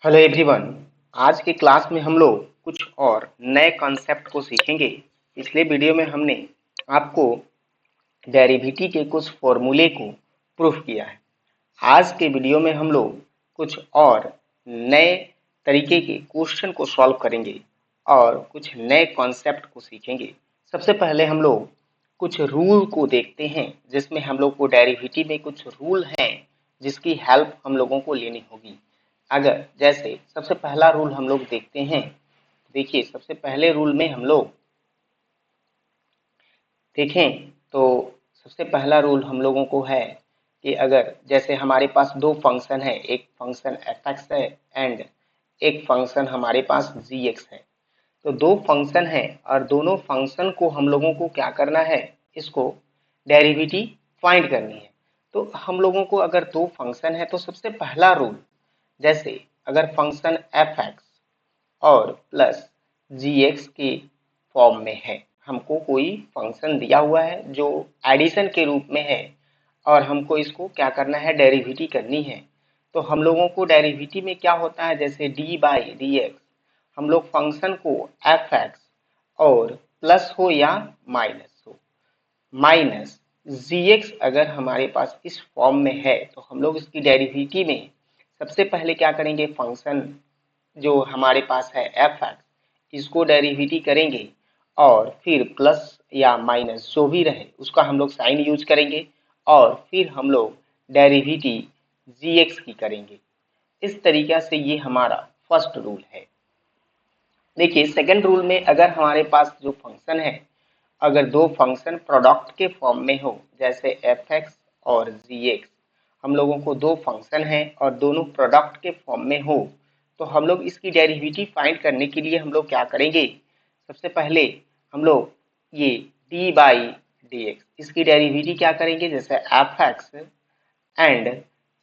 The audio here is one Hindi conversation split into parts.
Hello everyone. आज के क्लास में हम लोग कुछ और नए कॉन्सेप्ट को सीखेंगे। पिछले वीडियो में हमने आपको डेरिवेटिव के कुछ फॉर्मूले को प्रूफ किया है। आज के वीडियो में हम लोग कुछ और नए तरीके के क्वेश्चन को सॉल्व करेंगे और कुछ नए कॉन्सेप्ट को सीखेंगे। सबसे पहले हम लोग कुछ रूल को देखते हैं, जिसमें हम लोग को डेरिवेटिव में कुछ रूल हैं जिसकी हेल्प हम लोगों को लेनी होगी। अगर जैसे सबसे पहला रूल हम लोग देखते हैं। देखिए, सबसे पहले रूल में हम लोग देखें तो सबसे पहला रूल हम लोगों को है कि अगर जैसे हमारे पास दो फंक्शन है, एक फंक्शन एफ एक्स है एंड एक फंक्शन हमारे पास जी एक्स है। तो दो फंक्शन है और दोनों फंक्शन को हम लोगों को क्या करना है, इसको डेरिवेटिव फाइंड करनी है। तो हम लोगों को अगर दो फंक्शन है तो सबसे पहला रूल, जैसे अगर फंक्शन एफ एक्स और प्लस जी एक्स के फॉर्म में है, हमको कोई फंक्शन दिया हुआ है जो एडिशन के रूप में है और हमको इसको क्या करना है, डेरिवेटिव करनी है। तो हम लोगों को डेरिवेटिव में क्या होता है, जैसे डी बाई डी एक्स, हम लोग फंक्शन को एफ एक्स और प्लस हो या माइनस हो, माइनस जी एक्स अगर हमारे पास इस फॉर्म में है तो हम लोग इसकी डेरिवेटिव में सबसे पहले क्या करेंगे, फंक्शन जो हमारे पास है एफ एक्स, इसको डेरिवेटिव करेंगे और फिर प्लस या माइनस जो भी रहे उसका हम लोग साइन यूज करेंगे और फिर हम लोग डेरिवेटिव जी एक्स की करेंगे। इस तरीका से ये हमारा फर्स्ट रूल है। देखिए, सेकंड रूल में अगर हमारे पास जो फंक्शन है, अगर दो फंक्शन प्रोडक्ट के फॉर्म में हो, जैसे एफ एक्स और जी एक्स, हम लोगों को दो फंक्शन है और दोनों प्रोडक्ट के फॉर्म में हो, तो हम लोग इसकी डेरिवेटिव फाइंड करने के लिए हम लोग क्या करेंगे, सबसे पहले हम लोग ये डी बाई डी एक्स, इसकी डेरिवेटिव क्या करेंगे, जैसे एफ एक्स एंड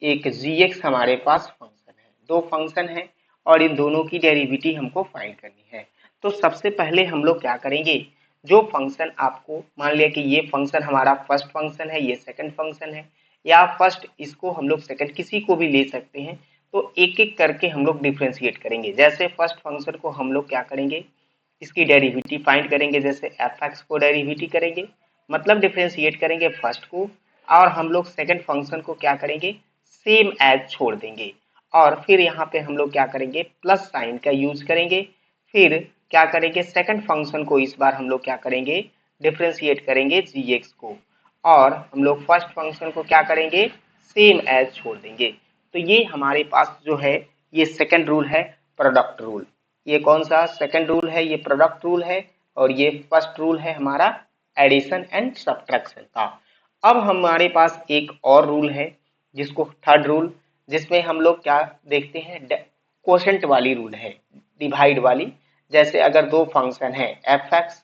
एक जी एक्स हमारे पास फंक्शन है, दो फंक्शन है और इन दोनों की डेरिवेटिव हमको फाइंड करनी है। तो सबसे पहले हम लोग क्या करेंगे, जो फंक्शन आपको मान लिया कि ये फंक्शन हमारा फर्स्ट फंक्शन है, ये सेकंड फंक्शन है, या फर्स्ट इसको हम लोग सेकंड किसी को भी ले सकते हैं। तो एक एक करके हम लोग डिफ्रेंशिएट करेंगे। जैसे फर्स्ट फंक्शन को हम लोग क्या करेंगे, इसकी डेरिवेटिव फाइंड करेंगे, जैसे एफ एक्स को डेरिवेटिव करेंगे, मतलब डिफ्रेंशिएट करेंगे फर्स्ट को, और हम लोग सेकंड फंक्शन को क्या करेंगे, सेम एज छोड़ देंगे और फिर यहाँ पे हम लोग क्या करेंगे, प्लस साइन का यूज करेंगे। फिर क्या करेंगे, सेकंड फंक्शन को इस बार हम लोग क्या करेंगे, डिफ्रेंशिएट करेंगे जी एक्स को, और हम लोग फर्स्ट फंक्शन को क्या करेंगे, सेम एज छोड़ देंगे। तो ये हमारे पास जो है, ये सेकंड रूल है, प्रोडक्ट रूल। ये कौन सा सेकंड रूल है, ये प्रोडक्ट रूल है, और ये फर्स्ट रूल है हमारा एडिशन एंड सब्ट्रैक्शन का। अब हमारे पास एक और रूल है जिसको थर्ड रूल, जिसमें हम लोग क्या देखते हैं, क्वोशंट वाली रूल है, डिवाइड वाली। जैसे अगर दो फंक्शन है एफ एक्स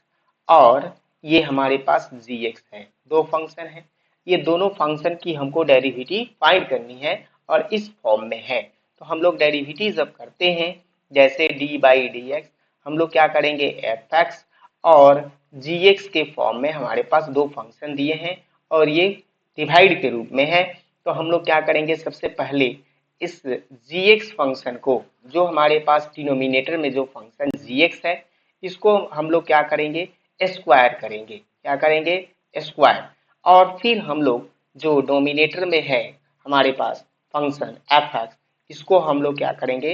और ये हमारे पास जी एक्स है, दो फंक्शन है, ये दोनों फंक्शन की हमको डेरिवेटिव फाइंड करनी है और इस फॉर्म में है। तो हम लोग डेरिवेटिव जब करते हैं, जैसे डी बाई डी एक्स, हम लोग क्या करेंगे, एफ एक्स और जी एक्स के फॉर्म में हमारे पास दो फंक्शन दिए हैं और ये डिवाइड के रूप में है। तो हम लोग क्या करेंगे, सबसे पहले इस जी एक्स फंक्शन को, जो हमारे पास डिनोमिनेटर में जो फंक्शन जी एक्स है, इसको हम लोग क्या करेंगे, स्क्वायर करेंगे। क्या करेंगे, स्क्वायर। और फिर हम लोग जो डोमिनेटर में है हमारे पास फंक्शन एफ एक्स, इसको हम लोग क्या करेंगे,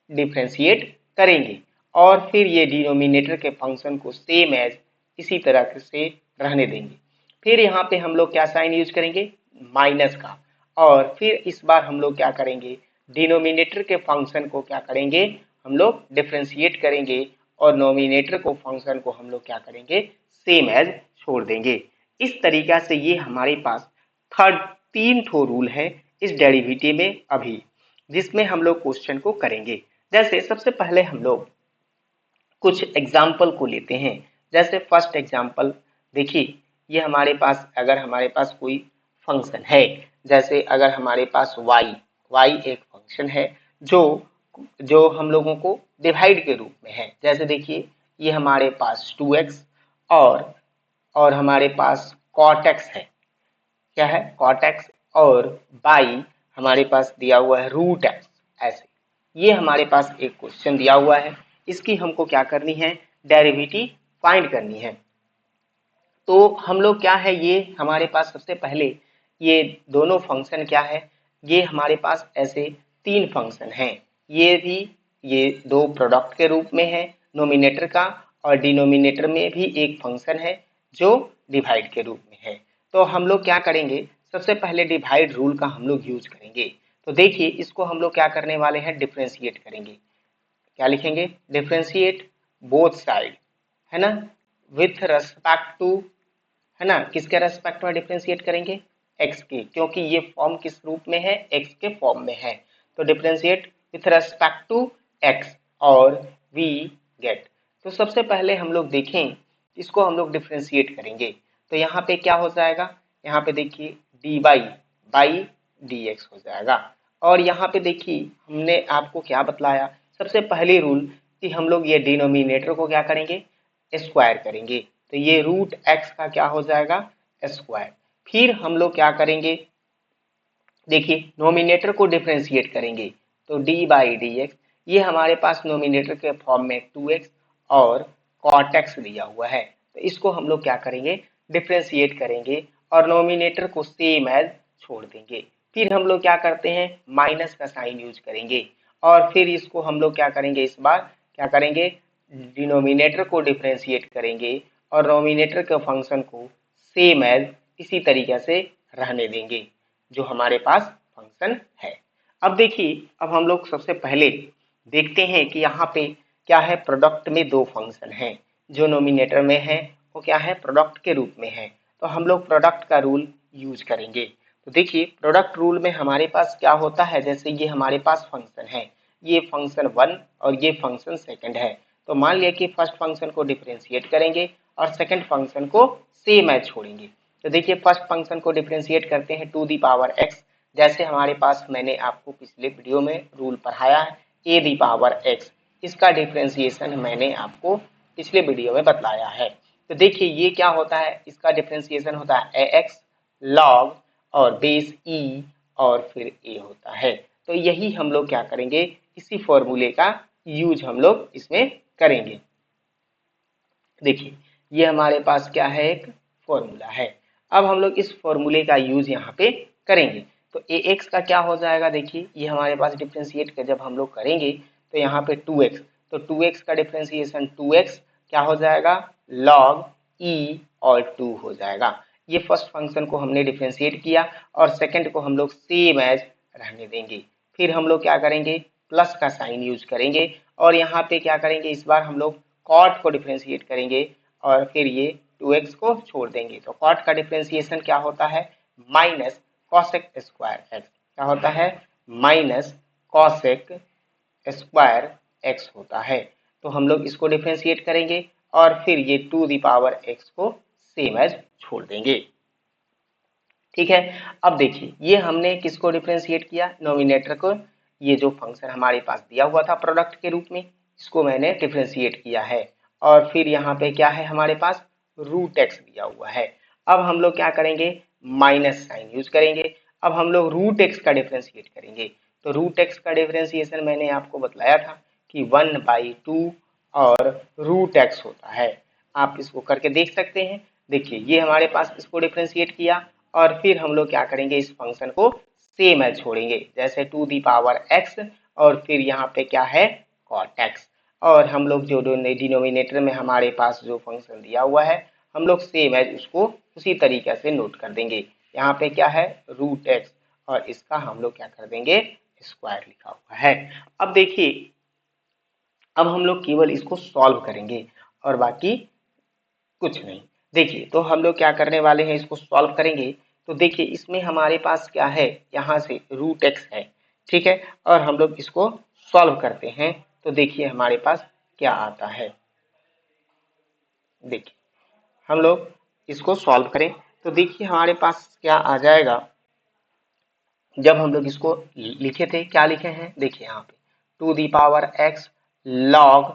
डिफ्रेंशिएट करेंगे और फिर ये डिनोमिनेटर के फंक्शन को सेम एज इसी तरह से रहने देंगे। फिर यहाँ पे हम लोग क्या साइन यूज करेंगे, माइनस का, और फिर इस बार हम लोग क्या करेंगे, डिनोमिनेटर के फंक्शन को क्या करेंगे, हम लोग डिफ्रेंशिएट करेंगे और नोमिनेटर को फंक्शन को हम लोग क्या करेंगे, सेम एज छोड़ देंगे। इस तरीका से ये हमारे पास थर्ड तीन ठो रूल है इस डेरिवेटिव में अभी, जिसमें हम लोग क्वेश्चन को करेंगे। जैसे सबसे पहले हम लोग कुछ एग्जाम्पल को लेते हैं। जैसे फर्स्ट एग्जाम्पल देखिए, ये हमारे पास अगर हमारे पास कोई फंक्शन है, जैसे अगर हमारे पास y एक फंक्शन है जो जो हम लोगों को डिवाइड के रूप में है। जैसे देखिए, ये हमारे पास 2x और हमारे पास cot x है, क्या है, cot x, और बाई हमारे पास दिया हुआ है रूट x, ऐसे। ये हमारे पास एक क्वेश्चन दिया हुआ है, इसकी हमको क्या करनी है, डेरिवेटिव फाइंड करनी है। तो हम लोग क्या है, ये हमारे पास सबसे पहले ये दोनों फंक्शन क्या है, ये हमारे पास ऐसे तीन फंक्शन हैं। ये भी ये दो प्रोडक्ट के रूप में है नोमिनेटर का, और डिनोमिनेटर में भी एक फंक्शन है जो डिवाइड के रूप में है। तो हम लोग क्या करेंगे, सबसे पहले डिवाइड रूल का हम लोग यूज करेंगे। तो देखिए इसको हम लोग क्या करने वाले हैं, डिफ्रेंशिएट करेंगे। क्या लिखेंगे, डिफ्रेंशिएट बोथ साइड, है ना, विथ रेस्पेक्ट टू, है ना, किसके रेस्पेक्ट में डिफ्रेंशिएट करेंगे, एक्स के, क्योंकि ये फॉर्म किस रूप में है, एक्स के फॉर्म में है। तो differentiate with respect to x और वी गेट। तो सबसे पहले हम लोग देखें, इसको हम लोग डिफ्रेंशिएट करेंगे। तो यहाँ पे क्या हो जाएगा, यहाँ पे देखिए d y by d x हो जाएगा। और यहाँ पे देखिए हमने आपको क्या बतलाया, सबसे पहली रूल कि हम लोग ये डिनोमिनेटर को क्या करेंगे, स्क्वायर करेंगे। तो ये रूट एक्स का क्या हो जाएगा, स्क्वायर। फिर हम लोग क्या करेंगे, देखिए नोमिनेटर को डिफ्रेंशिएट करेंगे। तो डी बाई डी एक्स, ये हमारे पास नोमिनेटर के फॉर्म में 2x और कॉट एक्स दिया हुआ है। तो इसको हम लोग क्या करेंगे, डिफ्रेंशिएट करेंगे और नोमिनेटर को सेम एज छोड़ देंगे। फिर हम लोग क्या करते हैं, माइनस का साइन यूज करेंगे और फिर इसको हम लोग क्या करेंगे, इस बार क्या करेंगे, डिनोमिनेटर को डिफ्रेंशिएट करेंगे और नोमिनेटर के फंक्शन को सेम एज इसी तरीके से रहने देंगे जो हमारे पास फंक्शन है। अब देखिए, अब हम लोग सबसे पहले देखते हैं कि यहाँ पे क्या है, प्रोडक्ट में दो फंक्शन हैं, जो नोमिनेटर में है वो क्या है, प्रोडक्ट के रूप में है। तो हम लोग प्रोडक्ट का रूल यूज करेंगे। तो देखिए प्रोडक्ट रूल में हमारे पास क्या होता है, जैसे ये हमारे पास फंक्शन है, ये फंक्शन 1 और ये फंक्शन सेकंड है। तो मान लिया कि फर्स्ट फंक्शन को डिफरेंशिएट करेंगे और सेकंड फंक्शन को सेम एज छोड़ेंगे। तो देखिए फर्स्ट फंक्शन को डिफरेंशिएट करते हैं टू दी पावर एक्स, जैसे हमारे पास मैंने आपको पिछले वीडियो में रूल पढ़ाया है ए दी पावर एक्स, इसका डिफरेंशिएशन मैंने आपको पिछले वीडियो में बतलाया है। तो देखिए ये क्या होता है, इसका डिफरेंशिएशन होता है ए एक्स लॉग और बेस ई और फिर ए होता है। तो यही हम लोग क्या करेंगे, इसी फॉर्मूले का यूज हम लोग इसमें करेंगे। देखिए ये हमारे पास क्या है, एक फॉर्मूला है। अब हम लोग इस फॉर्मूले का यूज यहाँ पे करेंगे। तो ए एक्स का क्या हो जाएगा, देखिए ये हमारे पास डिफ्रेंशिएट का जब हम लोग करेंगे तो यहाँ पे 2x, तो 2x का डिफ्रेंशिएशन 2x क्या हो जाएगा, लॉग ई और 2 हो जाएगा। ये फर्स्ट फंक्शन को हमने डिफ्रेंशिएट किया और सेकंड को हम लोग सेम एज रहने देंगे। फिर हम लोग क्या करेंगे, प्लस का साइन यूज करेंगे और यहाँ पे क्या करेंगे, इस बार हम लोग कॉट को डिफ्रेंशिएट करेंगे और फिर ये 2x को छोड़ देंगे। तो कॉट का डिफ्रेंशिएशन क्या होता है, माइनस कॉसेक स्क्वायर एक्स, क्या होता है, माइनस कॉसेक स्क्वायर एक्स होता है। तो हम लोग इसको डिफ्रेंशिएट करेंगे और फिर ये टू दी पावर एक्स को सेम एज छोड़ देंगे। ठीक है, अब देखिए ये हमने किसको डिफ्रेंशिएट किया, नोमिनेटर को, ये जो फंक्शन हमारे पास दिया हुआ था प्रोडक्ट के रूप में, इसको मैंने डिफ्रेंशिएट किया है और फिर यहाँ पे क्या है हमारे पास, रूट एक्स दिया हुआ है। अब हम लोग क्या करेंगे, माइनस साइन यूज करेंगे। अब हम लोग रूट एक्स का डिफ्रेंशिएट करेंगे। तो रूट एक्स का डिफ्रेंशिएशन मैंने आपको बतलाया था कि 1/2 और रूट एक्स होता है। आप इसको करके देख सकते हैं। देखिए ये हमारे पास इसको डिफ्रेंशिएट किया और फिर हम लोग क्या करेंगे, इस फंक्शन को सेम एज छोड़ेंगे, जैसे टू दी पावर एक्स और फिर यहाँ पे क्या है, कॉट एक्स। और हम लोग जो डिनोमिनेटर में हमारे पास जो फंक्शन दिया हुआ है, हम लोग सेम एज उसको उसी तरीके से नोट कर देंगे। यहाँ पे क्या है, रूट एक्स और इसका हम लोग क्या कर देंगे, स्क्वायर लिखा हुआ है। अब देखिए अब हम लोग केवल इसको सॉल्व करेंगे और बाकी कुछ नहीं। देखिए तो हम लोग क्या करने वाले हैं, इसको सॉल्व करेंगे। तो देखिए इसमें हमारे पास क्या है, यहाँ से रूट एक्स है, ठीक है, और हम लोग इसको सॉल्व करते हैं। तो देखिए हमारे पास क्या आता है, देखिए हम लोग इसको सॉल्व करें तो देखिए हमारे पास क्या आ जाएगा। जब हम लोग इसको लिखे थे, क्या लिखे हैं, देखिए यहाँ पे to the power x log,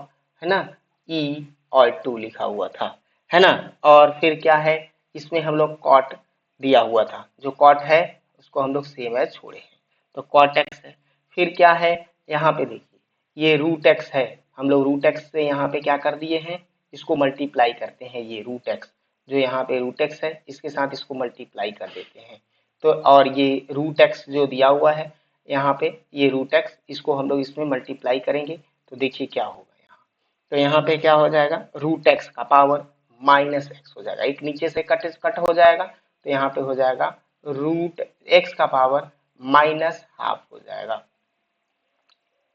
है ना, ई और 2 लिखा हुआ था, है ना। और फिर क्या है, इसमें हम लोग कॉट दिया हुआ था, जो कॉट है उसको हम लोग सेम एज छोड़े हैं, तो कॉट एक्स है। फिर क्या है, यहाँ पे देखिए ये रूट एक्स है, हम लोग रूट एक्स से यहाँ पे क्या कर दिए हैं, इसको मल्टीप्लाई करते हैं, ये रूट एक्स जो यहाँ पे रूट एक्स है इसके साथ इसको मल्टीप्लाई कर देते हैं। तो और ये रूट एक्स जो दिया हुआ है यहाँ पे, ये रूट एक्स इसको हम लोग इसमें मल्टीप्लाई करेंगे तो देखिए क्या होगा यहाँ। तो यहाँ पे क्या हो जाएगा, रूट एक्स का पावर माइनस एक्स हो जाएगा, एक नीचे से कट हो जाएगा, तो यहाँ पे हो जाएगा रूट एक्स का पावर माइनस हाफ हो जाएगा।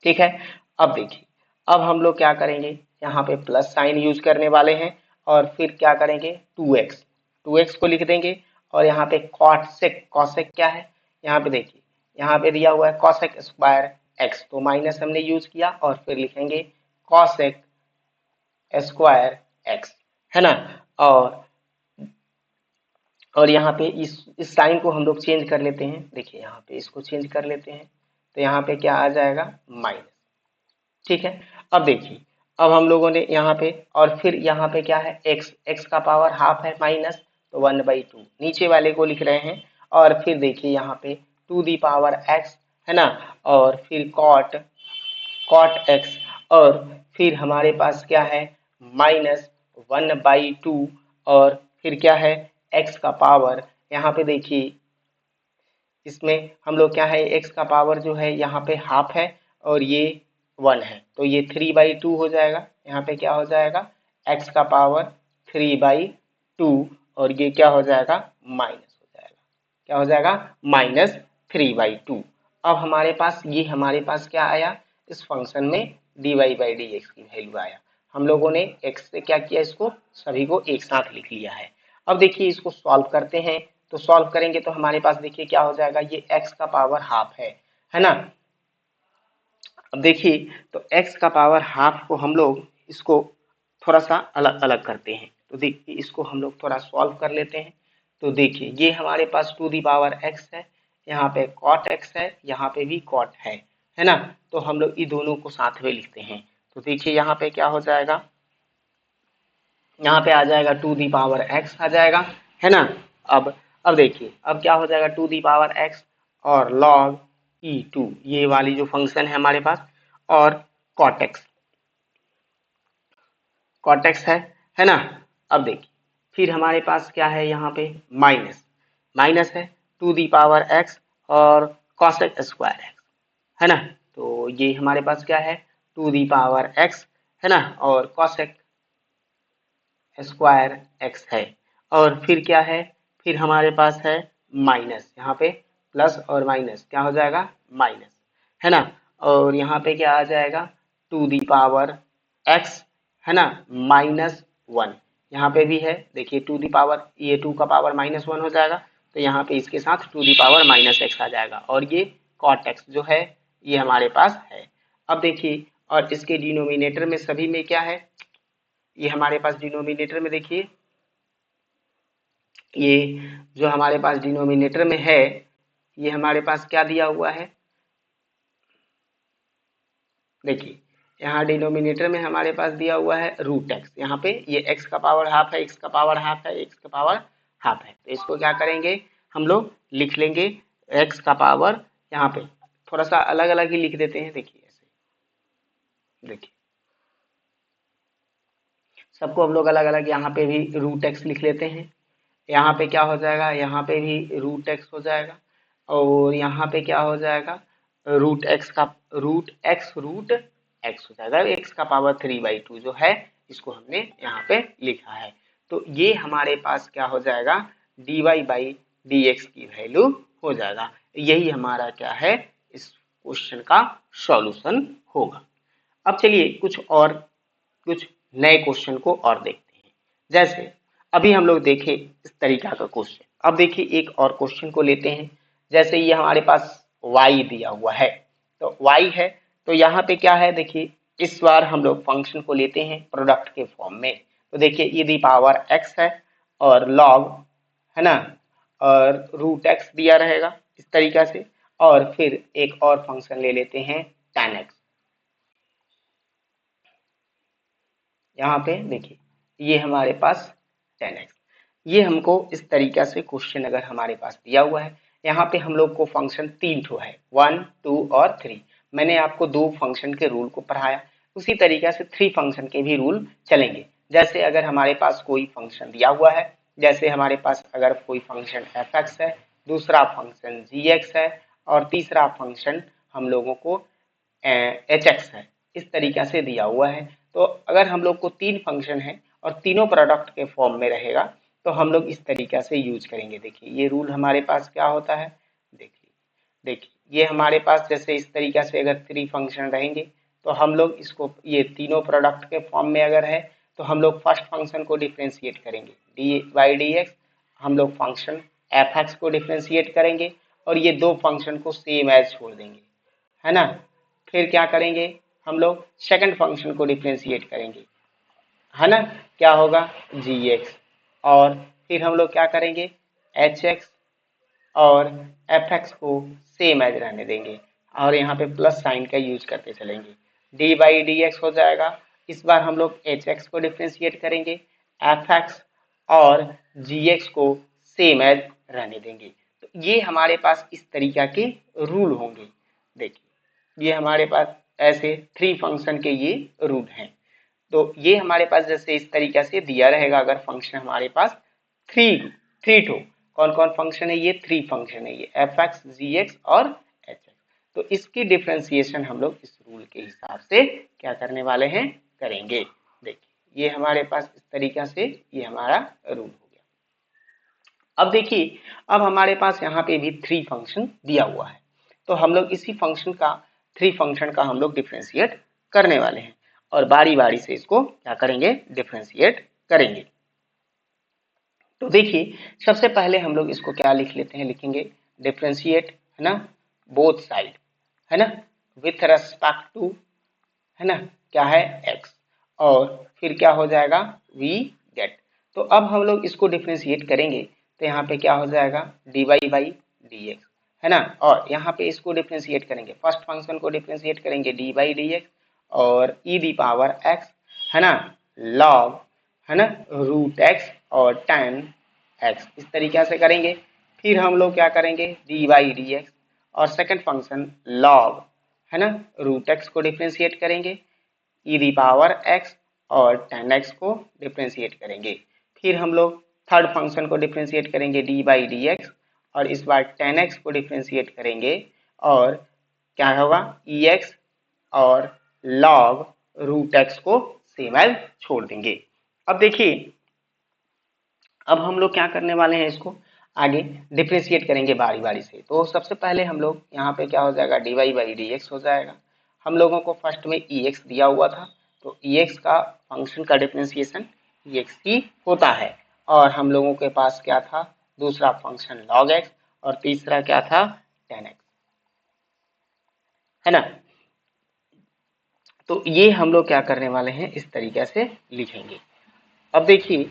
ठीक है, अब देखिए, अब हम लोग क्या करेंगे, यहाँ पे प्लस साइन यूज करने वाले हैं और फिर क्या करेंगे 2x को लिख देंगे और यहाँ पे कॉसेक क्या है, यहाँ पे देखिए, यहाँ पे दिया हुआ है कॉसेक स्क्वायर एक्स, तो माइनस हमने यूज किया और फिर लिखेंगे कॉसेक स्क्वायर एक्स, है ना। और यहाँ पे इस साइन को हम लोग चेंज कर लेते हैं, देखिए यहाँ पे इसको चेंज कर लेते हैं तो यहाँ पे क्या आ जाएगा माइनस। ठीक है, अब देखिए, अब हम लोगों ने यहाँ पे और फिर यहाँ पे क्या है एक्स का पावर हाफ है माइनस, तो 1/2 नीचे वाले को लिख रहे हैं और फिर देखिए यहाँ पे टू दी पावर एक्स, है ना, और फिर कॉट एक्स और फिर हमारे पास क्या है माइनस 1/2 और फिर क्या है एक्स का पावर, यहाँ पे देखिए इसमें हम लोग क्या है एक्स का पावर जो है यहाँ पे हाफ है और ये 1 है, तो ये 3/2 हो जाएगा, यहाँ पे क्या हो जाएगा एक्स का पावर 3/2 और ये क्या हो जाएगा माइनस हो जाएगा, क्या हो जाएगा माइनस 3/2। अब हमारे पास क्या आया, इस फंक्शन में dy/dx की वैल्यू आया, हम लोगों ने x से क्या किया, इसको सभी को एक साथ लिख लिया है। अब देखिए इसको सॉल्व करते हैं, तो सॉल्व करेंगे तो हमारे पास देखिए क्या हो जाएगा, ये x का पावर हाफ है ना। अब देखिए तो x का पावर हाफ को हम लोग इसको थोड़ा सा अलग अलग करते हैं, तो देखिए इसको हम लोग थोड़ा सॉल्व कर लेते हैं। तो देखिए ये हमारे पास टू दी पावर x है, यहाँ पे कॉट x है, यहाँ पे भी कॉट है ना, तो हम लोग ये दोनों को साथ में लिखते हैं। तो देखिए यहाँ पे क्या हो जाएगा, यहाँ पे आ जाएगा टू दी पावर x आ जाएगा, है ना। अब देखिए अब क्या हो जाएगा टू दी पावर x और log e2 ये वाली जो फंक्शन है हमारे पास, और कॉट एक्स है ना। अब देखिए फिर हमारे पास क्या है, यहाँ पे माइनस है टू दी पावर x और कॉसेक स्क्वायर एक्स, है ना, तो ये हमारे पास क्या है टू दी पावर x, है ना, और कॉसेक स्क्वायर एक्स है। और फिर क्या है, फिर हमारे पास है माइनस, यहाँ पे प्लस और माइनस क्या हो जाएगा माइनस, है ना, और यहाँ पे क्या आ जाएगा टू दी पावर एक्स, है ना, -1, यहाँ पे भी है देखिए टू दी पावर, ये 2 का पावर -1 हो जाएगा, तो यहाँ पे इसके साथ टू दी पावर -x आ जाएगा और ये कॉट एक्स जो है ये हमारे पास है। अब देखिए और इसके डिनोमिनेटर में सभी में क्या है, ये हमारे पास डिनोमिनेटर में देखिए, ये जो हमारे पास डिनोमिनेटर में है ये हमारे पास क्या दिया हुआ है, देखिए यहाँ डिनोमिनेटर में हमारे पास दिया हुआ है रूट एक्स, यहाँ पे ये x का पावर हाफ है, x का पावर हाफ है, x का पावर हाफ है, तो इसको क्या करेंगे हम लोग लिख लेंगे x का पावर, यहाँ पे थोड़ा सा अलग अलग ही लिख देते हैं, देखिए ऐसे, देखिए सबको हम लोग अलग अलग यहाँ पे भी रूट एक्स लिख लेते हैं, यहाँ पे क्या हो जाएगा, यहाँ पे भी रूट एक्स हो जाएगा और यहाँ पे क्या हो जाएगा रूट एक्स हो जाएगा, एक्स का पावर 3/2 जो है इसको हमने यहाँ पे लिखा है। तो ये हमारे पास क्या हो जाएगा dy/dx की वैल्यू हो जाएगा, यही हमारा क्या है इस क्वेश्चन का सॉल्यूशन होगा। अब चलिए कुछ नए क्वेश्चन को और देखते हैं, जैसे अभी हम लोग देखें इस तरीका का क्वेश्चन। अब देखिए एक और क्वेश्चन को लेते हैं, जैसे ये हमारे पास y दिया हुआ है, तो y है, तो यहाँ पे क्या है देखिए, इस बार हम लोग फंक्शन को लेते हैं प्रोडक्ट के फॉर्म में, तो देखिए ये दी पावर x है और log, है ना, और रूट एक्स दिया रहेगा इस तरीका से, और फिर एक और फंक्शन ले लेते हैं tan x, यहाँ पे देखिए ये हमारे पास tan x, ये हमको इस तरीका से क्वेश्चन अगर हमारे पास दिया हुआ है, यहाँ पे हम लोग को फंक्शन 3 ठो है 1 2 और 3, मैंने आपको 2 फंक्शन के रूल को पढ़ाया, उसी तरीके से 3 फंक्शन के भी रूल चलेंगे। जैसे अगर हमारे पास कोई फंक्शन दिया हुआ है, जैसे हमारे पास अगर कोई फंक्शन f(x) है, दूसरा फंक्शन g(x) है और तीसरा फंक्शन हम लोगों को hx है, इस तरीके से दिया हुआ है। तो अगर हम लोग को 3 फंक्शन है और तीनों प्रोडक्ट के फॉर्म में रहेगा तो हम लोग इस तरीके से यूज करेंगे। देखिए ये रूल हमारे पास क्या होता है, देखिए ये हमारे पास जैसे इस तरीके से अगर 3 फंक्शन रहेंगे तो हम लोग इसको ये तीनों प्रोडक्ट के फॉर्म में अगर है तो हम लोग फर्स्ट फंक्शन को डिफ्रेंशिएट करेंगे dy/dx, हम लोग फंक्शन f(x) को डिफ्रेंशिएट करेंगे और ये 2 फंक्शन को सेम एज छोड़ देंगे, है ना। फिर क्या करेंगे, हम लोग सेकंड फंक्शन को डिफ्रेंशिएट करेंगे, है ना, क्या होगा gx, और फिर हम लोग क्या करेंगे hx और fx को सेम एज रहने देंगे और यहाँ पे प्लस साइन का यूज करते चलेंगे, dy/dx हो जाएगा। इस बार हम लोग hx को डिफ्रेंशिएट करेंगे, fx और gx को सेम एज रहने देंगे। तो ये हमारे पास इस तरीका के रूल होंगे। देखिए ये हमारे पास ऐसे 3 फंक्शन के ये रूल हैं। तो ये हमारे पास जैसे इस तरीके से दिया रहेगा, अगर फंक्शन हमारे पास थ्री टू, कौन कौन फंक्शन है, ये 3 फंक्शन है, ये f(x), g(x) और h(x). तो इसकी डिफ्रेंसिएशन हम लोग इस रूल के हिसाब से क्या करने वाले हैं, करेंगे। देखिए ये हमारे पास इस तरीका से ये हमारा रूल हो गया। अब देखिए अब हमारे पास यहाँ पे भी 3 फंक्शन दिया हुआ है, तो हम लोग इसी फंक्शन का 3 फंक्शन का हम लोग डिफ्रेंशिएट करने वाले हैं और बारी बारी से इसको क्या करेंगे, डिफ्रेंशिएट करेंगे। तो देखिए सबसे पहले हम लोग इसको क्या लिख लेते हैं, लिखेंगे डिफ्रेंशिएट, है ना, बोथ साइड, है ना, विथ रेस्पेक्ट टू, है ना, क्या है x, और फिर क्या हो जाएगा वी गेट। तो अब हम लोग इसको डिफ्रेंशिएट करेंगे तो यहाँ पे क्या हो जाएगा dy/dx, है ना, और यहाँ पे इसको डिफ्रेंशिएट करेंगे, फर्स्ट फंक्शन को डिफ्रेंशिएट करेंगे dy/dx और e⁻x, है ना, log, है ना, √x और tan x, इस तरीके से करेंगे। फिर हम लोग क्या करेंगे dy/dx और सेकंड फंक्शन log, है ना, √x को डिफ्रेंशिएट करेंगे, e⁻x और tan x को डिफ्रेंशिएट करेंगे। फिर हम लोग थर्ड फंक्शन को डिफ्रेंशिएट करेंगे dy/dx और इस बार tan x को डिफ्रेंशिएट करेंगे और क्या होगा ex और log √x को सेम एज छोड़ देंगे। अब देखिए अब हम लोग क्या करने वाले हैं, इसको आगे डिफ्रेंशिएट करेंगे बारी बारी से। तो सबसे पहले हम लोग यहाँ पे क्या हो जाएगा dy/dx हो जाएगा। हम लोगों को फर्स्ट में ex दिया हुआ था तो ex का फंक्शन का डिफ्रेंशिएशन ex ही होता है, और हम लोगों के पास क्या था दूसरा फंक्शन log x और तीसरा क्या था tan x, है ना। तो ये हम लोग क्या करने वाले हैं, इस तरीके से लिखेंगे। अब देखिए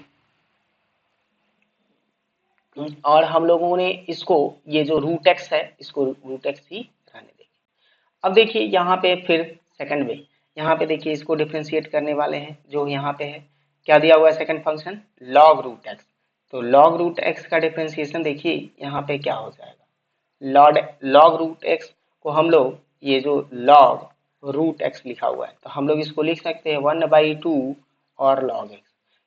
और हम लोगों ने इसको ये जो √x है इसको √x ही रहने देंगे। अब देखिए यहाँ पे फिर सेकंड में यहाँ पे देखिए इसको डिफ्रेंशिएट करने वाले हैं, जो यहाँ पे है क्या दिया हुआ है सेकंड फंक्शन log √x। तो log √x का डिफ्रेंशिएशन देखिए यहाँ पे क्या हो जाएगा, log √x को हम लोग ये जो log √x लिखा हुआ है तो हम लोग इसको लिख सकते हैं 1/2 और log x,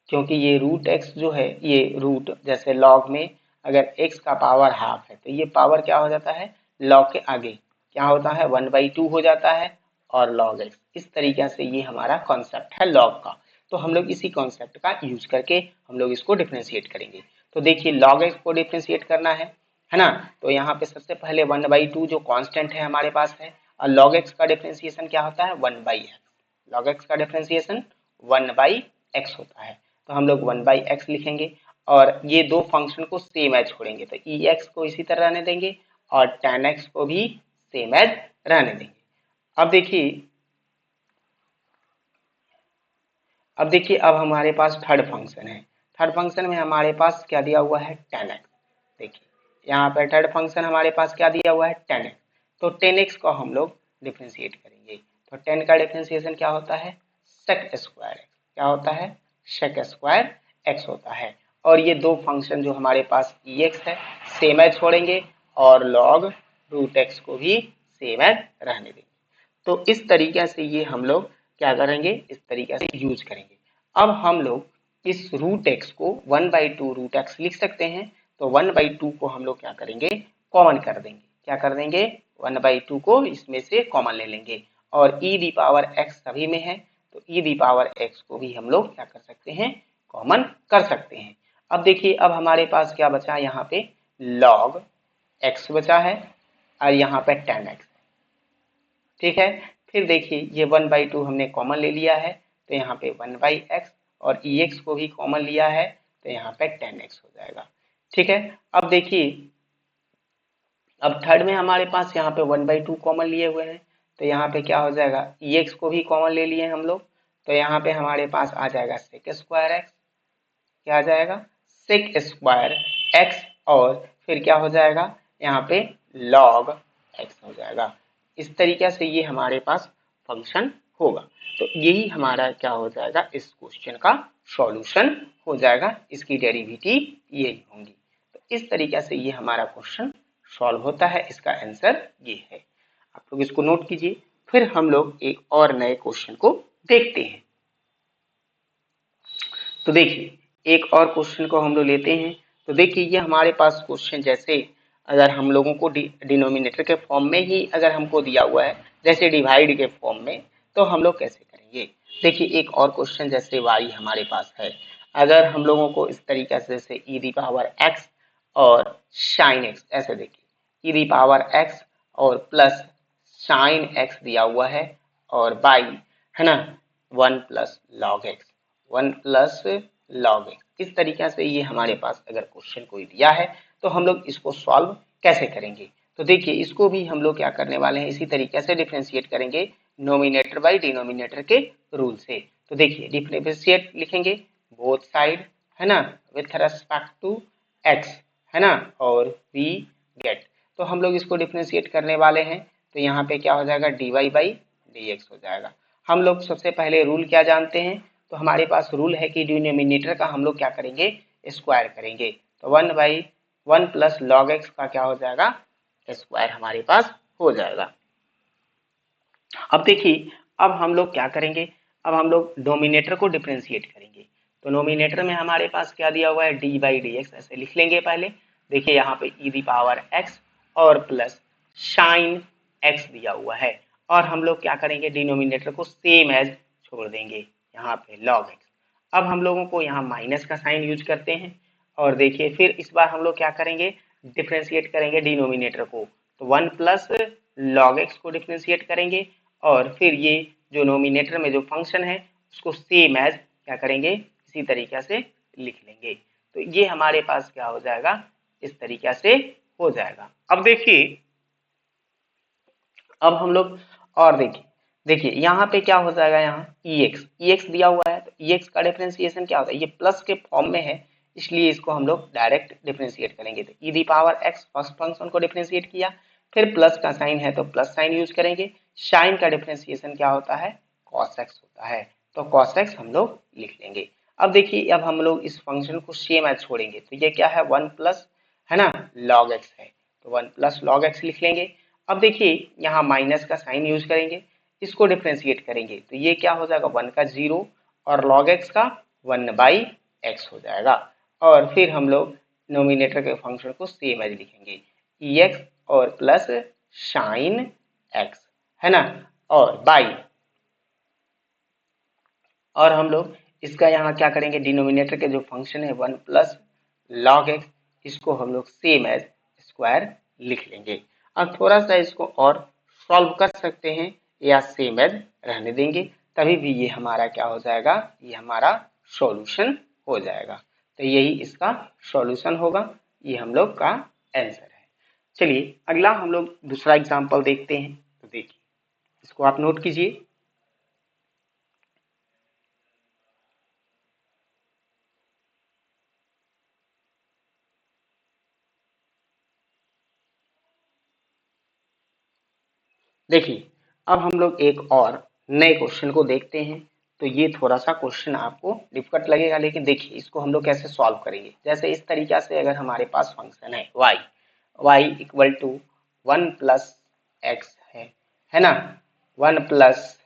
क्योंकि ये √x जो है ये रूट जैसे log में अगर x का पावर हाफ है तो ये पावर क्या हो जाता है log के आगे क्या होता है 1/2 हो जाता है और log x, इस तरीके से ये हमारा कॉन्सेप्ट है log का। तो हम लोग इसी कॉन्सेप्ट का यूज करके हम लोग इसको डिफ्रेंशिएट करेंगे। तो देखिए log x को डिफ्रेंशिएट करना है ना, तो यहाँ पे सबसे पहले 1/2 जो कांस्टेंट है हमारे पास है और log x का डिफ्रेंशिएशन क्या होता है 1/x, log x का डिफ्रेंशिएशन 1/x होता है। तो हम लोग 1/x लिखेंगे और ये दो फंक्शन को सेम एज छोड़ेंगे, तो ex को इसी तरह रहने देंगे और tan x को भी सेम एज रहने देंगे। अब देखिए अब हमारे पास थर्ड फंक्शन है, थर्ड फंक्शन में हमारे पास क्या दिया हुआ है tan x। देखिए यहाँ पर थर्ड फंक्शन हमारे पास क्या दिया हुआ है tan x, तो tan x को हम लोग डिफ्रेंशिएट करेंगे। तो tan का डिफ्रेंशिएशन क्या होता है sec स्क्वायर x, क्या होता है sec स्क्वायर x होता है। और ये दो फंक्शन जो हमारे पास ex है सेम एज छोड़ेंगे और log √x को भी सेम एज रहने देंगे। तो इस तरीके से ये हम लोग क्या करेंगे, इस तरीके से यूज करेंगे। अब हम लोग इस रूट एक्स को 1/2 रूट एक्स लिख सकते हैं। तो 1/2 को हम लोग क्या करेंगे, कॉमन कर देंगे। क्या कर देंगे, 1/2 को इसमें से कॉमन ले लेंगे और e दी पावर x सभी में है, तो e दी पावर x को भी हम लोग क्या कर सकते हैं, कॉमन कर सकते हैं। अब देखिए, अब हमारे पास क्या बचा, यहाँ पे log x बचा है और यहाँ पे tan x, ठीक है। फिर देखिए ये 1/2 हमने कॉमन ले लिया है, तो यहाँ पे 1/x और ex को भी कॉमन लिया है, तो यहाँ पे tan x हो जाएगा, ठीक है। अब देखिए, अब थर्ड में हमारे पास यहाँ पे 1/2 कॉमन लिए हुए हैं, तो यहाँ पे क्या हो जाएगा, ex को भी कॉमन ले लिए हम लोग, तो यहाँ पे हमारे पास आ जाएगा sec स्क्वायर x, क्या आ जाएगा, sec स्क्वायर x, और फिर क्या हो जाएगा, यहाँ पे log x हो जाएगा। इस तरीके से ये हमारे पास फंक्शन होगा। तो यही हमारा क्या हो जाएगा, इस क्वेश्चन का सॉल्यूशन हो जाएगा, इसकी डेरिवेटिव यही होंगी। तो इस तरीके से ये हमारा क्वेश्चन सॉल्व होता है, इसका आंसर ये है। आप लोग इसको नोट कीजिए। फिर हम लोग एक और नए क्वेश्चन को देखते हैं। तो देखिए, एक और क्वेश्चन को हम लोग लेते हैं। तो देखिए, ये हमारे पास क्वेश्चन जैसे अगर हम लोगों को डिनोमिनेटर के फॉर्म में ही अगर हमको दिया हुआ है, जैसे डिवाइड के फॉर्म में, तो हम लोग कैसे करेंगे। देखिए, एक और क्वेश्चन जैसे y हमारे पास है, अगर हम लोगों को इस तरीके से जैसे e दी पावर x और साइन x, ऐसे देखिए e दी पावर x और प्लस साइन x दिया हुआ है, और बाई है ना 1 plus log x, 1 plus log x, इस तरीके से ये हमारे पास अगर क्वेश्चन कोई दिया है, तो हम लोग इसको सॉल्व कैसे करेंगे। तो देखिए, इसको भी हम लोग क्या करने वाले हैं, इसी तरीके से डिफरेंशिएट करेंगे नोमिनेटर बाई डिनोमिनेटर के रूल से। तो देखिए, डिफरेंशिएट लिखेंगे बोथ साइड, है ना, विथ रेस्पेक्ट टू एक्स, है ना, और वी गेट, तो हम लोग इसको डिफरेंशिएट करने वाले हैं। तो यहाँ पे क्या हो जाएगा, dy बाई dx हो जाएगा। हम लोग सबसे पहले रूल क्या जानते हैं, तो हमारे पास रूल है कि डिनोमिनेटर का हम लोग क्या करेंगे, स्क्वायर करेंगे। तो 1 प्लस लॉग एक्स का क्या हो जाएगा, स्क्वायर हमारे पास हो जाएगा। अब देखिए, अब हम लोग क्या करेंगे, अब हम लोग डोमिनेटर को डिफरेंशिएट करेंगे। तो नोमिनेटर में हमारे पास क्या दिया हुआ है, डी बाई डी एक्स, ऐसे लिख लेंगे पहले। देखिए, यहाँ पे ई दी पावर एक्स और प्लस साइन एक्स दिया हुआ है, और हम लोग क्या करेंगे, डिनोमिनेटर को सेम एज छोड़ देंगे, यहाँ पे लॉग एक्स। अब हम लोगों को यहाँ माइनस का साइन यूज करते हैं, और देखिए फिर इस बार हम लोग क्या करेंगे, डिफरेंशिएट करेंगे डिनोमिनेटर को। तो 1 प्लस लॉग एक्स को डिफरेंशिएट करेंगे, और फिर ये जो नोमिनेटर में जो फंक्शन है उसको सेम एज क्या करेंगे, इसी तरीके से लिख लेंगे। तो ये हमारे पास क्या हो जाएगा, इस तरीके से हो जाएगा। अब देखिए, अब हम लोग और देखिए यहाँ पे क्या हो जाएगा, यहाँ ex दिया हुआ है, तो ex का डिफरेंशिएशन क्या होता है, ये प्लस के फॉर्म में है, इसलिए इसको हम लोग डायरेक्ट डिफरेंशिएट करेंगे। तो e the power x first function को डिफरेंशिएट किया, फिर प्लस का साइन है तो प्लस साइन यूज करेंगे। साइन का डिफरेंशिएशन क्या होता है, cos x होता है, तो cos x हम लोग लिख लेंगे। अब देखिए, अब हम लोग इस फंक्शन को सेम एज छोड़ेंगे, तो ये क्या है, 1 प्लस है ना log x है, तो 1 प्लस log x लिख लेंगे। अब देखिए, यहाँ माइनस का साइन यूज करेंगे, इसको डिफरेंशिएट करेंगे, तो ये क्या हो जाएगा, 1 का 0 और log x का 1 बाई एक्स हो जाएगा। और फिर हम लोग नोमिनेटर के फंक्शन को सेम एज लिखेंगे, ex और प्लस साइन x, है ना, और बाई, और हम लोग इसका यहाँ क्या करेंगे, डिनोमिनेटर के जो फंक्शन है 1 प्लस लॉग एक्स, इसको हम लोग सेम एज स्क्वायर लिख लेंगे। अब थोड़ा सा इसको और सॉल्व कर सकते हैं या सेम एज रहने देंगे, तभी भी ये हमारा क्या हो जाएगा, ये हमारा सॉल्यूशन हो जाएगा। तो यही इसका सॉल्यूशन होगा, ये हम लोग का आंसर है। चलिए अगला हम लोग दूसरा एग्जाम्पल देखते हैं। तो देखिए, इसको आप नोट कीजिए। देखिए, अब हम लोग एक और नए क्वेश्चन को देखते हैं। तो ये थोड़ा सा क्वेश्चन आपको डिफिकल्ट लगेगा, लेकिन देखिए इसको हम लोग कैसे सॉल्व करेंगे। जैसे इस तरीके से अगर हमारे पास फंक्शन है y equal to 1 plus x है ना, 1 प्लस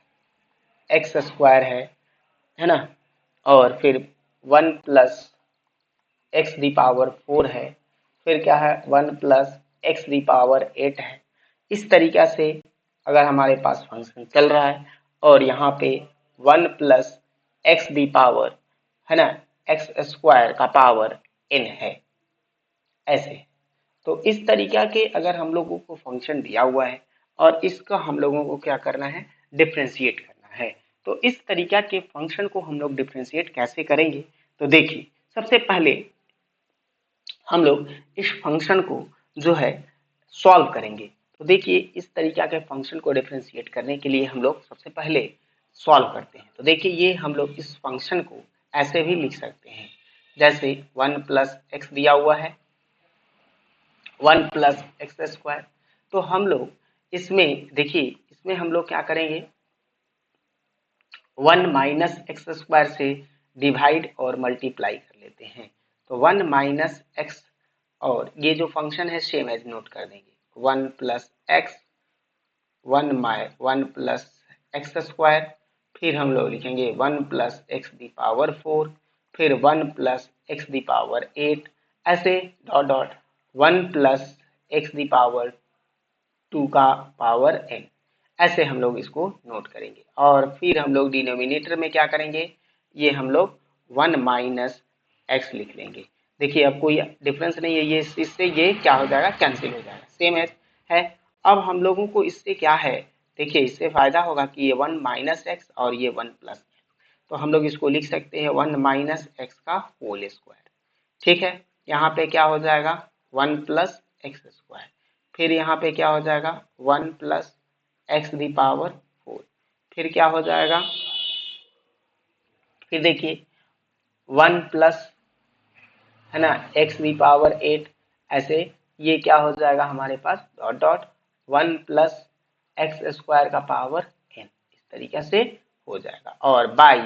एक्स स्क्वायर है ना, और फिर 1 प्लस एक्स दी पावर 4 है, फिर क्या है 1 प्लस एक्स दी पावर 8 है। इस तरीक़ा से अगर हमारे पास फंक्शन चल रहा है और यहाँ पे 1 प्लस एक्स दी पावर है ना एक्स स्क्वायर का पावर n है, ऐसे। तो इस तरीक़ा के अगर हम लोगों को फंक्शन दिया हुआ है और इसका हम लोगों को क्या करना है, डिफ्रेंशिएट करना है। तो इस तरीक़ा के फंक्शन को हम लोग डिफ्रेंशिएट कैसे करेंगे, तो देखिए सबसे पहले हम लोग इस फंक्शन को जो है सॉल्व करेंगे। तो देखिए इस तरीक़ा के फंक्शन को डिफ्रेंशिएट करने के लिए हम लोग सबसे पहले सॉल्व करते हैं। तो देखिए ये हम लोग इस फंक्शन को ऐसे भी लिख सकते हैं, जैसे 1 प्लस एक्स दिया हुआ है, 1 प्लस एक्स स्क्वायर। तो हम लोग इसमें देखिए इसमें हम लोग क्या करेंगे, 1 माइनस एक्स स्क्वायर से डिवाइड और मल्टीप्लाई कर लेते हैं। तो 1 माइनस एक्स और ये जो फंक्शन है सेम एज नोट कर देंगे, 1 plus x 1 plus x square, फिर हम लोग लिखेंगे 1 प्लस एक्स दी पावर 4, फिर 1 प्लस एक्स दी पावर 8, ऐसे dot dot 1 plus x the power 2 का पावर n, ऐसे हम लोग इसको नोट करेंगे। और फिर हम लोग डिनोमिनेटर में क्या करेंगे, ये हम लोग 1 माइनस एक्स लिख लेंगे। देखिए अब कोई डिफरेंस नहीं है, ये इससे ये क्या हो जाएगा, कैंसिल हो जाएगा, सेम एज है। अब हम लोगों को इससे क्या है, देखिए इससे फायदा होगा कि ये 1 माइनस एक्स और ये 1 प्लस एक्स, तो हम लोग इसको लिख सकते हैं 1 माइनस एक्स का होल स्क्वायर। ठीक है, यहाँ पे क्या हो जाएगा 1 प्लस एक्स स्क्वायर, फिर यहाँ पे क्या हो जाएगा 1 प्लस एक्स दी पावर 4, फिर क्या हो जाएगा, फिर देखिए 1 प्लस है ना एक्स दी पावर 8, ऐसे ये क्या हो जाएगा हमारे पास dot dot 1 plus x square का पावर n, इस तरीके से हो जाएगा। और बाई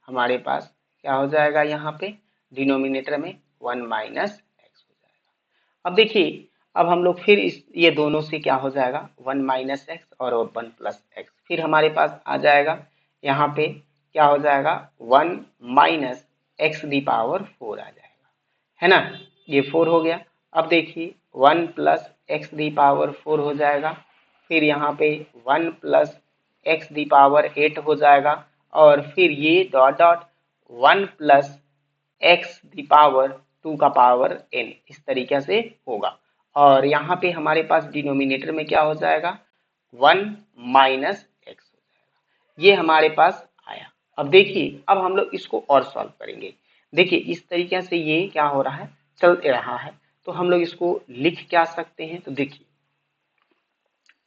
हमारे पास क्या हो जाएगा, यहाँ पे डिनोमिनेटर में 1 माइनस एक्स हो जाएगा। अब देखिए अब हम लोग फिर ये दोनों से क्या हो जाएगा 1 माइनस एक्स और 1 प्लस एक्स, फिर हमारे पास आ जाएगा यहाँ पे क्या हो जाएगा 1 माइनस एक्स दी पावर 4 आ जाएगा, है ना, ये 4 हो गया। अब देखिए 1 प्लस एक्स दी पावर 4 हो जाएगा, फिर यहाँ पे 1 प्लस एक्स दी पावर 8 हो जाएगा, और फिर ये dot dot 1 plus x the power 2 का पावर n, इस तरीके से होगा। और यहाँ पे हमारे पास डिनोमिनेटर में क्या हो जाएगा 1 माइनस एक्स हो जाएगा, ये हमारे पास आया। अब देखिए अब हम लोग इसको और सॉल्व करेंगे। देखिए इस तरीके से ये क्या हो रहा है, चल रहा है, तो हम लोग इसको लिख क्या सकते हैं, तो देखिए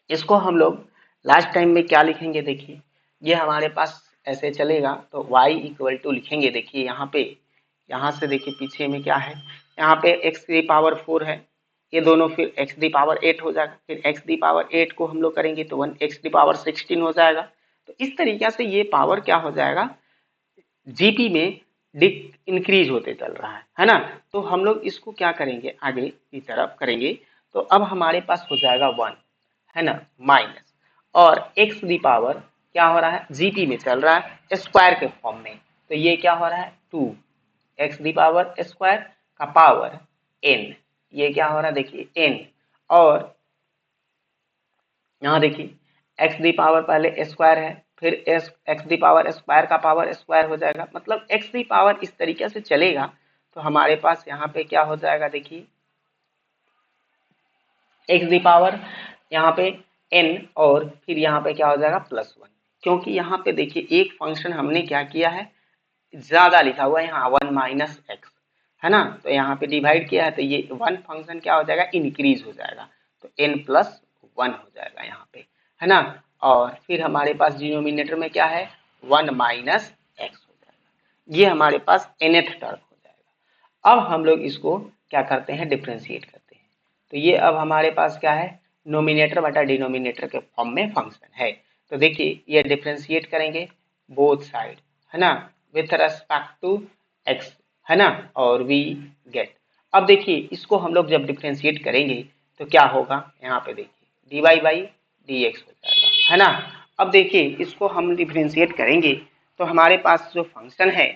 इसको हम लोग लास्ट टाइम में क्या लिखेंगे, देखिए ये हमारे पास ऐसे चलेगा तो y इक्वल टू लिखेंगे। देखिए यहाँ पे यहाँ से देखिए पीछे में क्या है, यहाँ पे x दी पावर 4 है, ये दोनों फिर x दी पावर 8 हो जाएगा, फिर x दी पावर 8 को हम लोग करेंगे तो 1 x दी पावर 16 हो जाएगा। तो इस तरीके से ये पावर क्या हो जाएगा, जीपी में इंक्रीज होते चल रहा है ना। तो हम लोग इसको क्या करेंगे, आगे की तरफ करेंगे, तो अब हमारे पास हो जाएगा 1 है ना माइनस, और x दी पावर क्या हो रहा है, जीपी में चल रहा है स्क्वायर के फॉर्म में, तो ये क्या हो रहा है 2 x दी पावर स्क्वायर का पावर n, ये क्या हो रहा है देखिए n, और यहाँ देखिए x दी पावर पहले स्क्वायर है, फिर x दी पावर स्क्वायर का पावर स्क्वायर हो जाएगा, मतलब x दी पावर इस तरीके से चलेगा। तो हमारे पास यहाँ पे क्या हो जाएगा, देखिए x दी पावर यहाँ पे n, और फिर यहाँ पे क्या हो जाएगा +1, क्योंकि यहाँ पे देखिए एक फंक्शन हमने क्या किया है, ज्यादा लिखा हुआ है यहाँ 1 माइनस एक्स है ना, तो यहाँ पे डिवाइड किया है, तो ये 1 फंक्शन क्या हो जाएगा, इंक्रीज हो जाएगा, तो n+1 हो जाएगा यहाँ पे, है ना। और फिर हमारे पास डिनोमिनेटर में क्या है 1 माइनस एक्स हो जाएगा, ये हमारे पास nth टर्म हो जाएगा। अब हम लोग इसको क्या करते हैं, डिफ्रेंशिएट करते हैं। तो ये अब हमारे पास क्या है, नोमिनेटर बटा डिनोमिनेटर के फॉर्म में फंक्शन है। तो देखिए ये डिफ्रेंशिएट करेंगे बोथ साइड, है ना, विथ रेस्पेक्ट टू x, है ना, और वी गेट। अब देखिए इसको हम लोग जब डिफ्रेंशिएट करेंगे तो क्या होगा, यहाँ पे देखिए dy बाई dx हो जाएगा, है ना। अब देखिए इसको हम डिफरेंशिएट करेंगे तो हमारे पास जो फंक्शन है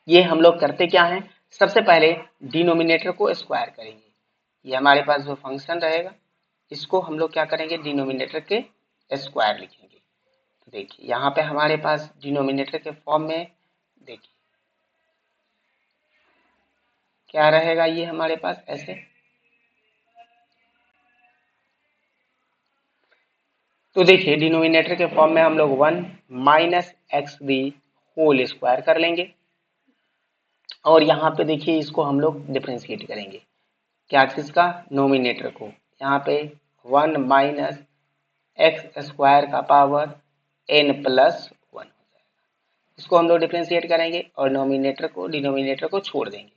ये हम लोग करते क्या है, सबसे पहले डिनोमिनेटर को स्क्वायर करेंगे। ये हमारे पास जो फंक्शन रहेगा इसको हम लोग क्या करेंगे, डिनोमिनेटर के स्क्वायर लिखेंगे। तो देखिए यहाँ पे हमारे पास डिनोमिनेटर के फॉर्म में देखिए क्या रहेगा, ये हमारे पास ऐसे। तो देखिए डिनोमिनेटर के फॉर्म में हम लोग 1 minus x the whole square कर लेंगे और यहाँ पे देखिए इसको हम लोग डिफरेंशिएट करेंगे, क्या चीज का, नोमिनेटर को। यहाँ पे 1 माइनस एक्स स्क्वायर का पावर n प्लस 1 हो जाएगा। इसको हम लोग डिफरेंशिएट करेंगे और नोमिनेटर को डिनोमिनेटर को छोड़ देंगे।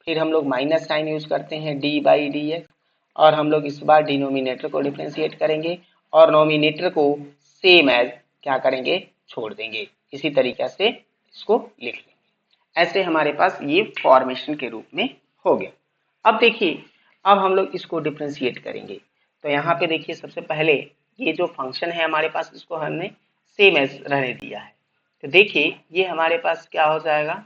फिर हम लोग माइनस साइन यूज करते हैं d बाई डी एक्स और हम लोग इस बार डिनोमिनेटर को डिफरेंशिएट करेंगे और नोमिनेटर को सेम एज क्या करेंगे, छोड़ देंगे। इसी तरीके से इसको लिख लेंगे। ऐसे हमारे पास ये फॉर्मेशन के रूप में हो गया। अब देखिए अब हम लोग इसको डिफरेंशिएट करेंगे। तो यहाँ पे देखिए सबसे पहले ये जो फंक्शन है हमारे पास इसको हमने सेम एज रहने दिया है। तो देखिए ये हमारे पास क्या हो जाएगा,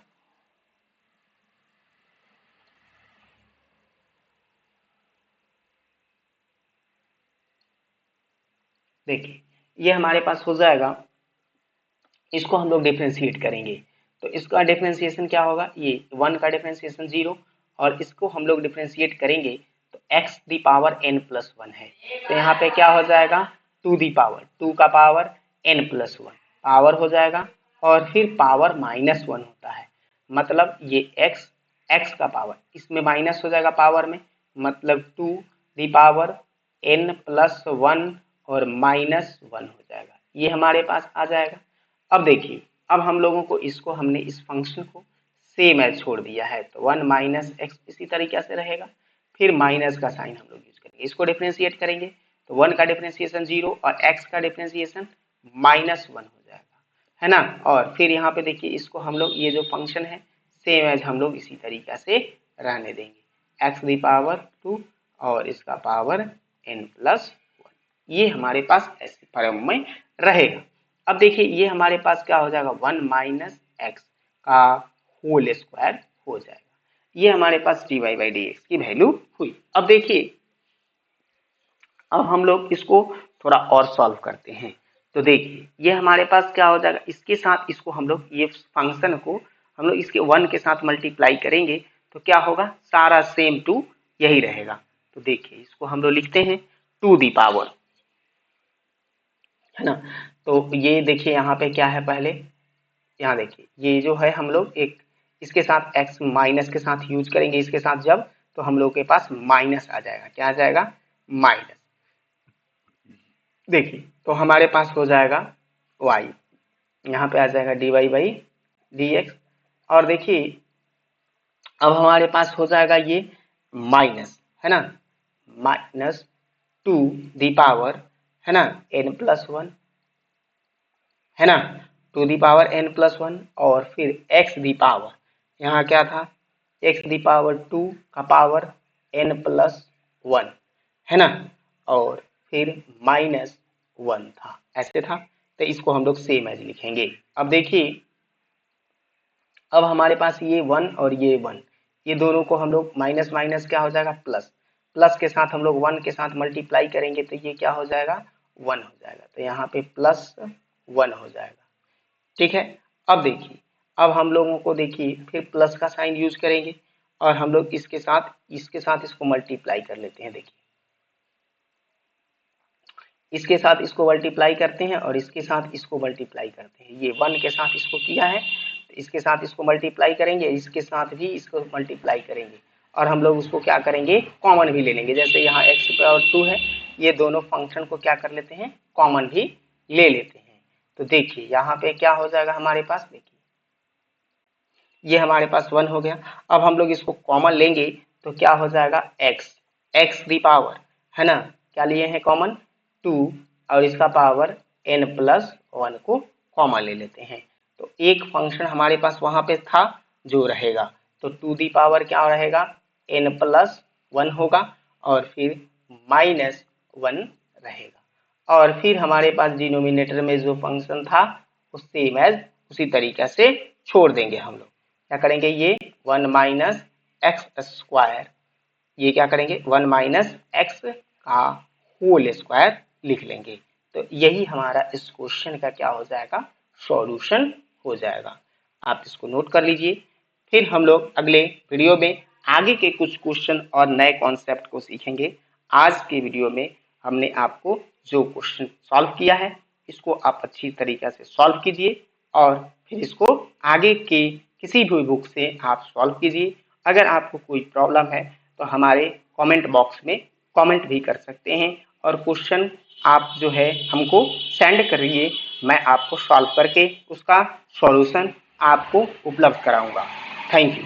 देखिए ये हमारे पास हो जाएगा, इसको हम लोग डिफरेंशिएट करेंगे तो इसका डिफरेंशिएशन क्या होगा, ये 1 का डिफरेंशिएशन 0 और इसको हम लोग डिफरेंशिएट करेंगे तो x the power n plus 1 है। तो यहाँ पे क्या हो जाएगा, 2 दी पावर 2 का पावर n प्लस 1 पावर हो जाएगा और फिर पावर माइनस 1 होता है, मतलब ये x का पावर इसमें माइनस हो जाएगा पावर में, मतलब 2 दी पावर n प्लस 1 और माइनस 1 हो जाएगा, ये हमारे पास आ जाएगा। अब देखिए अब हम लोगों को इसको हमने इस फंक्शन को सेम एज छोड़ दिया है तो 1 माइनस एक्स इसी तरीके से रहेगा, फिर माइनस का साइन हम लोग यूज करेंगे, इसको डिफरेंशिएट करेंगे तो 1 का डिफरेंशिएशन 0 और x का डिफरेंशिएशन माइनस 1 हो जाएगा, है ना। और फिर यहाँ पे देखिए इसको हम लोग ये जो फंक्शन है सेम एज हम लोग इसी तरीके से रहने देंगे, x दी पावर 2 और इसका पावर n प्लस 1, ये हमारे पास ऐसे फॉर्म में रहेगा। अब देखिए ये हमारे पास क्या हो जाएगा, 1 माइनस एक्स का होल स्क्वायर हो जाएगा, ये हमारे पास dy बाई डी एक्स की वैल्यू हुई। अब देखिए अब हम लोग इसको थोड़ा और सॉल्व करते हैं। तो देखिए ये हमारे पास क्या हो जाएगा, इसके साथ इसको हम लोग ये फंक्शन को हम लोग इसके 1 के साथ मल्टीप्लाई करेंगे तो क्या होगा, सारा सेम टू यही रहेगा। तो देखिए इसको हम लोग लिखते हैं 2 दी पावर, है ना। तो ये देखिए यहाँ पे क्या है, पहले यहाँ देखिए ये जो है हम लोग एक इसके साथ x माइनस के साथ यूज करेंगे, इसके साथ जब तो हम लोग के पास माइनस आ जाएगा, क्या आ जाएगा, माइनस। देखिए तो हमारे पास हो जाएगा y, यहाँ पे आ जाएगा dy बाई डी एक्स और देखिए अब हमारे पास हो जाएगा ये माइनस, है ना, माइनस 2 दी पावर, है ना, n प्लस 1, है ना, 2 दी पावर n प्लस 1 और फिर x दी पावर, यहाँ क्या था, x दी पावर 2 का पावर n प्लस 1, है ना, और फिर माइनस 1 था, ऐसे था। तो इसको हम लोग सेम एज लिखेंगे। अब देखिए अब हमारे पास ये 1 और ये 1, ये दोनों को हम लोग माइनस माइनस क्या हो जाएगा, प्लस, प्लस के साथ हम लोग 1 के साथ मल्टीप्लाई करेंगे तो ये क्या हो जाएगा, 1 हो जाएगा, तो यहाँ पे प्लस 1 हो जाएगा, ठीक है। अब देखिए अब हम लोगों को देखिए फिर प्लस का साइन यूज करेंगे और हम लोग इसके साथ इसको मल्टीप्लाई कर लेते हैं। देखिए इसके साथ इसको मल्टीप्लाई करते हैं और इसके साथ इसको मल्टीप्लाई करते हैं, ये 1 के साथ इसको किया है तो इसके साथ इसको मल्टीप्लाई करेंगे, इसके साथ भी इसको मल्टीप्लाई करेंगे और हम लोग उसको क्या करेंगे, कॉमन भी ले लेंगे। जैसे यहाँ x पावर 2 है, ये दोनों फंक्शन को क्या कर लेते हैं, कॉमन भी ले लेते हैं। तो देखिए यहाँ पे क्या हो जाएगा हमारे पास, देखिए ये हमारे पास 1 हो गया। अब हम लोग इसको कॉमन लेंगे तो क्या हो जाएगा, x दी पावर, है ना, क्या लिए हैं कॉमन, 2 और इसका पावर n प्लस 1 को कॉमन ले लेते हैं। तो एक फंक्शन हमारे पास वहां पे था जो रहेगा, तो 2 दी पावर क्या रहेगा, n प्लस 1 होगा और फिर माइनस 1 रहेगा। और फिर हमारे पास डिनोमिनेटर में जो फंक्शन था उस सेम एज उसी तरीके से छोड़ देंगे हम लोग। क्या करेंगे, ये 1 माइनस एक्स स्क्वायर, ये क्या करेंगे 1 माइनस एक्स का होल स्क्वायर लिख लेंगे। तो यही हमारा इस क्वेश्चन का क्या हो जाएगा, सॉल्यूशन हो जाएगा। आप इसको नोट कर लीजिए। फिर हम लोग अगले वीडियो में आगे के कुछ क्वेश्चन और नए कॉन्सेप्ट को सीखेंगे। आज के वीडियो में हमने आपको जो क्वेश्चन सॉल्व किया है इसको आप अच्छी तरीके से सॉल्व कीजिए और फिर इसको आगे के किसी भी बुक से आप सॉल्व कीजिए। अगर आपको कोई प्रॉब्लम है तो हमारे कमेंट बॉक्स में कमेंट भी कर सकते हैं और क्वेश्चन आप जो है हमको सेंड करिए, मैं आपको सॉल्व करके उसका सॉल्यूशन आपको उपलब्ध कराऊंगा। Thank you.